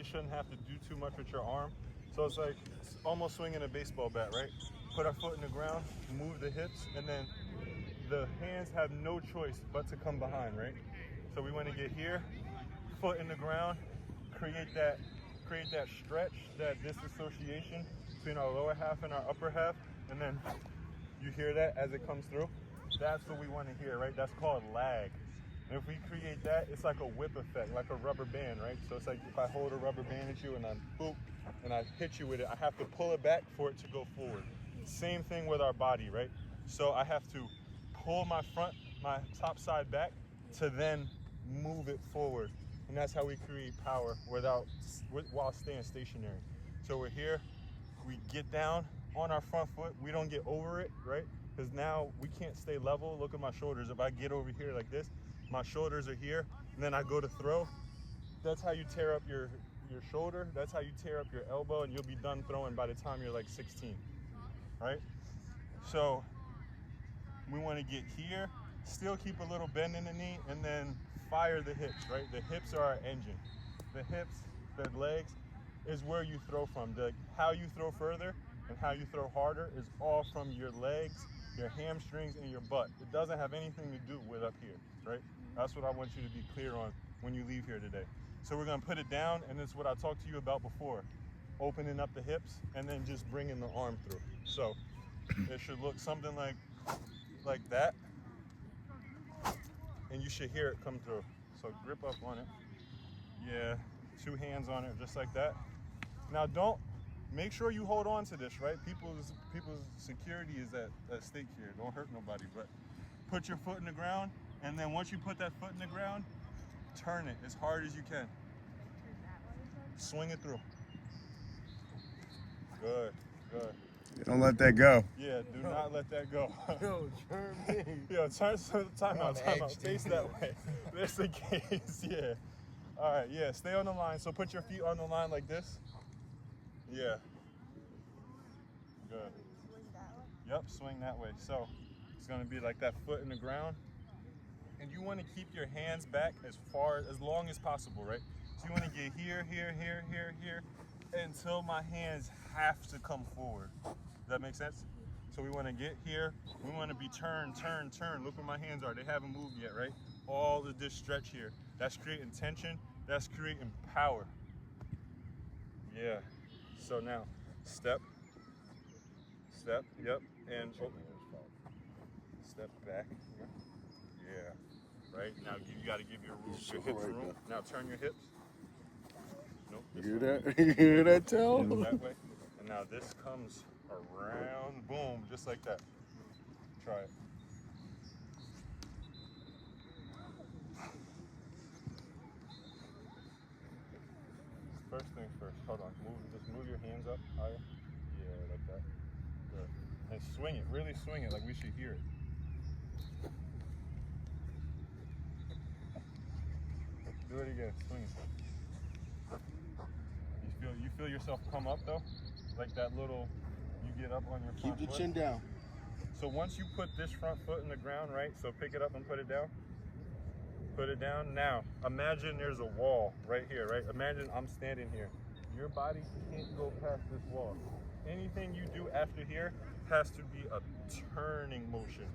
really shouldn't have to do too much with your arm. So it's like almost swinging a baseball bat, right? Put our foot in the ground, move the hips, and then the hands have no choice but to come behind, right? So we want to get here, foot in the ground, create that stretch, that disassociation between our lower half and our upper half, and then you hear that as it comes through. That's what we want to hear, right? That's called lag. And if we create that, it's like a whip effect, like a rubber band, right? So it's like if I hold a rubber band at you and I boop, and I hit you with it, I have to pull it back for it to go forward. Same thing with our body, right? So I have to pull my top side back to then move it forward. And that's how we create power while staying stationary. So we're here, we get down on our front foot, we don't get over it, right? Because now we can't stay level. Look at my shoulders. If I get over here like this, my shoulders are here, and then I go to throw. That's how you tear up your shoulder. That's how you tear up your elbow, and you'll be done throwing by the time you're like 16, right? So we want to get here, still keep a little bend in the knee, and then fire the hips, right? The hips are our engine. The hips, the legs is where you throw from. How you throw further and how you throw harder is all from your legs, your hamstrings, and your butt. It doesn't have anything to do with up here, right? That's what I want you to be clear on when you leave here today. So we're gonna put it down, and it's what I talked to you about before. Opening up the hips and then just bringing the arm through. So it should look something like that, and you should hear it come through. So grip up on it. Yeah, 2 hands on it, just like that. Now make sure you hold on to this, right? People's security is at stake here. Don't hurt nobody, but put your foot in the ground, and then once you put that foot in the ground, turn it as hard as you can. Swing it through. Good. Don't let that go. Yeah, do not let that go. Yo, turn me. Yo, time out. Face that way. That's the case, yeah. All right, yeah, stay on the line. So put your feet on the line like this. Yeah. Good. Swing that way? Yep, swing that way. So it's gonna be like that foot in the ground. And you wanna keep your hands back as long as possible, right? So you wanna get here, until my hands have to come forward. Does that make sense? So we wanna get here, we wanna be turn. Look where my hands are, they haven't moved yet, right? All of this stretch here. That's creating tension, that's creating power. Yeah. So now, step, yep, and step back. Yeah. Right, now you gotta give your hips room. Now turn your hips. Nope. You hear that? You hear that, Tell? That way. And now this comes around, boom, just like that. Try it. First things first, hold on, just move your hands up higher. Yeah, like that. Good. And swing it, really swing it, like we should hear it. Do it again, swing it. You feel yourself come up though? Like that little, you get up on your front Keep the foot. chin down. So once you put this front foot in the ground, right? So pick it up and put it down. Put it down. Now, imagine there's a wall right here, right? Imagine I'm standing here. Your body can't go past this wall. Anything you do after here has to be a turning motion,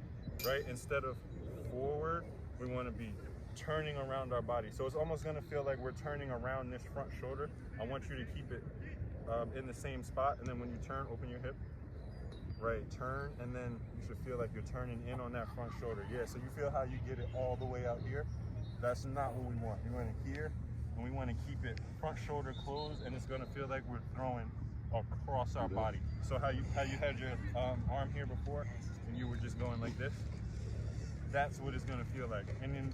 right? Instead of forward, we want to be turning around our body. So it's almost going to feel like we're turning around this front shoulder. I want you to keep it in the same spot, and then when you turn, open your hip. Right, turn, and then you should feel like you're turning in on that front shoulder. Yeah, so you feel how you get it all the way out here. That's not what we want. We want it here, and we want to keep it front shoulder closed, and it's gonna feel like we're throwing across our body. So how you had your arm here before, and you were just going like this, that's what it's gonna feel like. And then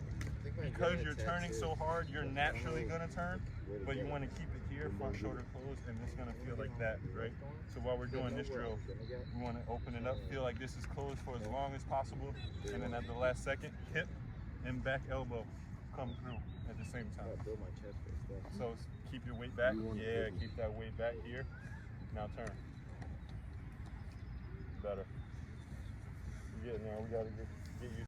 because you're turning so hard, you're naturally gonna turn, but you wanna keep it here, front shoulder closed, and it's gonna feel like that, right? So while we're doing this drill, we wanna open it up, feel like this is closed for as long as possible, and then at the last second, hip and back elbow come through at the same time. So keep your weight back. Yeah, keep that weight back here. Now turn. Better. You're getting there. We gotta get you.